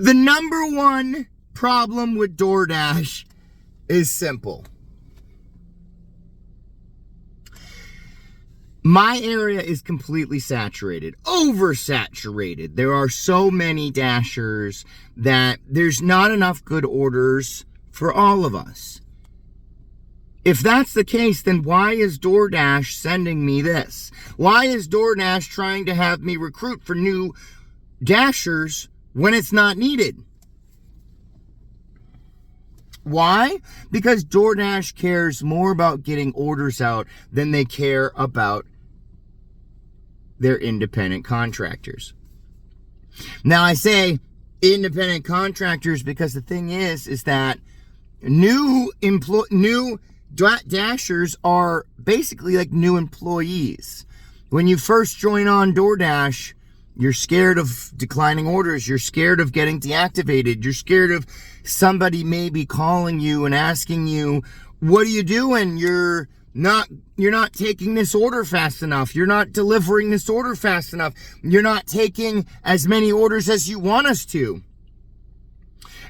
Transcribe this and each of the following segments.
The number one problem with Doordash is simple. My area is completely saturated, oversaturated. There are so many Dashers that there's not enough good orders for all of us. If that's the case, then why is Doordash sending me this? Why is Doordash trying to have me recruit for new Dashers when it's not needed? Why? Because Doordash cares more about getting orders out than they care about their independent contractors. Now, I say independent contractors because the thing is that new Dashers are basically like new employees. When you first join on Doordash, you're scared of declining orders. You're scared of getting deactivated. You're scared of somebody maybe calling you and asking you, what are you doing? You're not taking this order fast enough. You're not delivering this order fast enough. You're not taking as many orders as you want us to.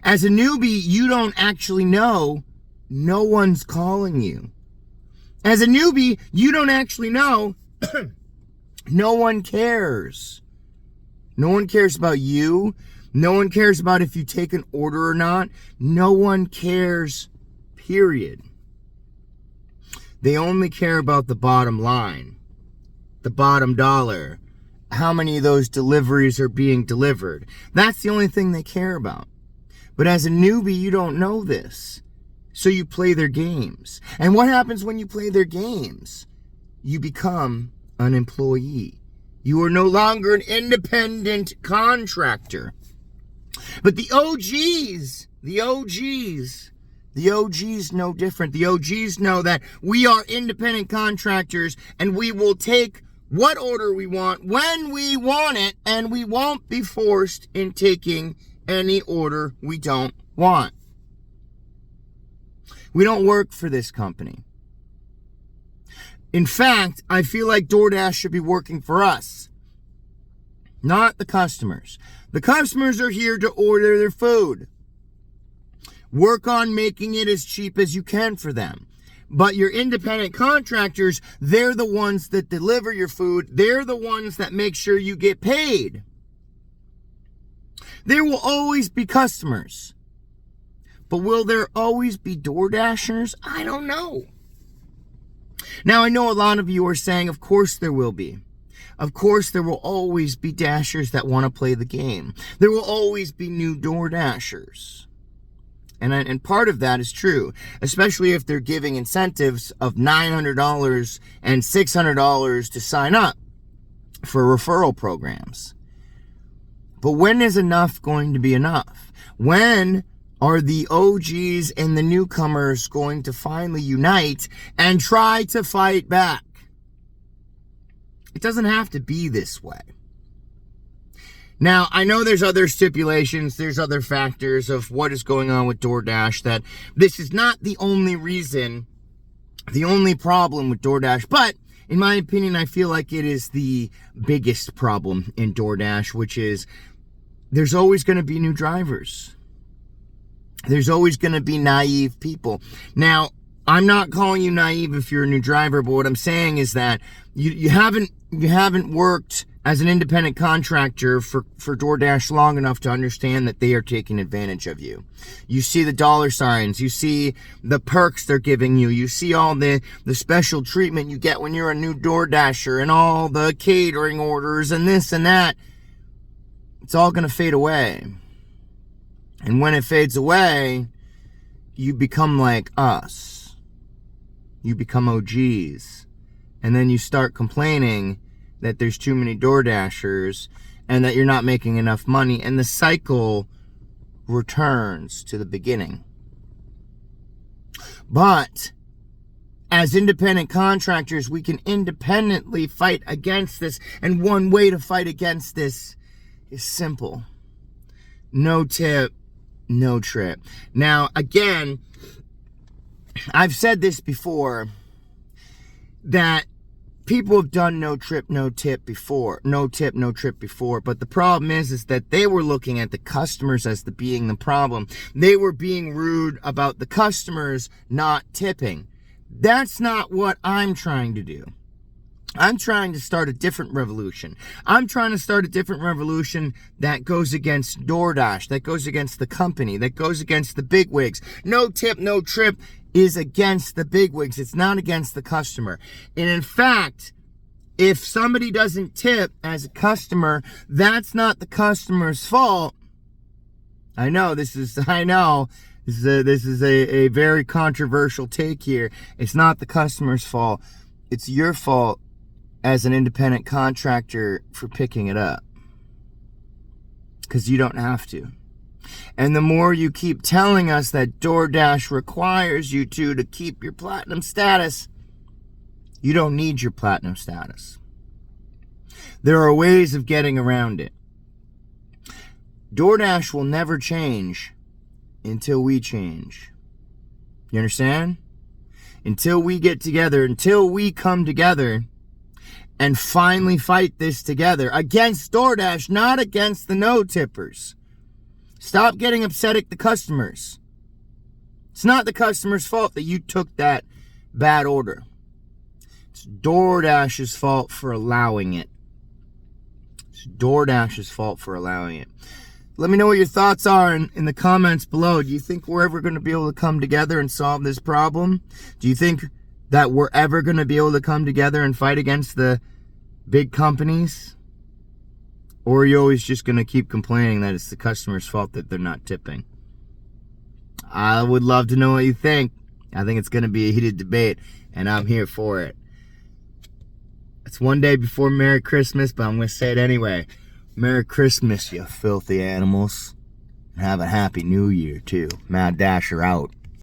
As a newbie, you don't actually know. No one's calling you. As a newbie, you don't actually know. No one cares. No one cares about you. No one cares about if you take an order or not. No one cares, period. They only care about the bottom line, the bottom dollar, how many of those deliveries are being delivered. That's the only thing they care about. But as a newbie, you don't know this. So you play their games. And what happens when you play their games? You become an employee. You are no longer an independent contractor. But the OGs know different. The OGs know that we are independent contractors and we will take what order we want when we want it, and we won't be forced in taking any order we don't want. We don't work for this company. In fact, I feel like Doordash should be working for us, not the customers. The customers are here to order their food. Work on making it as cheap as you can for them. But your independent contractors, they're the ones that deliver your food. They're the ones that make sure you get paid. There will always be customers. But will there always be Doordashers? I don't know. Now, I know a lot of you are saying, of course there will be. Of course, there will always be Dashers that want to play the game. There will always be new Doordashers. And part of that is true, especially if they're giving incentives of $900 and $600 to sign up for referral programs. But when is enough going to be enough? When are the OGs and the newcomers going to finally unite and try to fight back? It doesn't have to be this way. Now, I know there's other stipulations, there's other factors of what is going on with Doordash, that this is not the only reason, the only problem with Doordash, but in my opinion, I feel like it is the biggest problem in Doordash, which is there's always going to be new drivers. There's always going to be naive people. Now, I'm not calling you naive if you're a new driver, but what I'm saying is that you haven't worked as an independent contractor for Doordash long enough to understand that they are taking advantage of you. You see the dollar signs, you see the perks they're giving you, you see all the special treatment you get when you're a new Doordasher, and all the catering orders and this and that. It's all going to fade away. And when it fades away, you become like us. You become OGs. And then you start complaining that there's too many Doordashers and that you're not making enough money. And the cycle returns to the beginning. But as independent contractors, we can independently fight against this. And one way to fight against this is simple. No tip, no trip. Now, again, I've said this before, that people have done no tip, no trip before, but the problem is that they were looking at the customers as being the problem. They were being rude about the customers not tipping. That's not what I'm trying to do. I'm trying to start a different revolution. I'm trying to start a different revolution that goes against Doordash, that goes against the company, that goes against the bigwigs. No tip, no trip is against the bigwigs. It's not against the customer. And in fact, if somebody doesn't tip as a customer, that's not the customer's fault. I know this is a very controversial take here. It's not the customer's fault. It's your fault as an independent contractor for picking it up. Because you don't have to. And the more you keep telling us that Doordash requires you to keep your platinum status, you don't need your platinum status. There are ways of getting around it. Doordash will never change until we change. You understand? Until we get together, until we come together and finally fight this together against Doordash, not against the no-tippers. Stop getting upset at the customers. It's not the customer's fault that you took that bad order. It's Doordash's fault for allowing it. It's Doordash's fault for allowing it. Let me know what your thoughts are in the comments below. Do you think we're ever going to be able to come together and solve this problem? Do you think that we're ever going to be able to come together and fight against the big companies? Or are you always just going to keep complaining that it's the customer's fault that they're not tipping? I would love to know what you think. I think it's going to be a heated debate, and I'm here for it. It's one day before Merry Christmas, but I'm going to say it anyway. Merry Christmas, you filthy animals. And have a happy New Year, too. Mad Dasher out.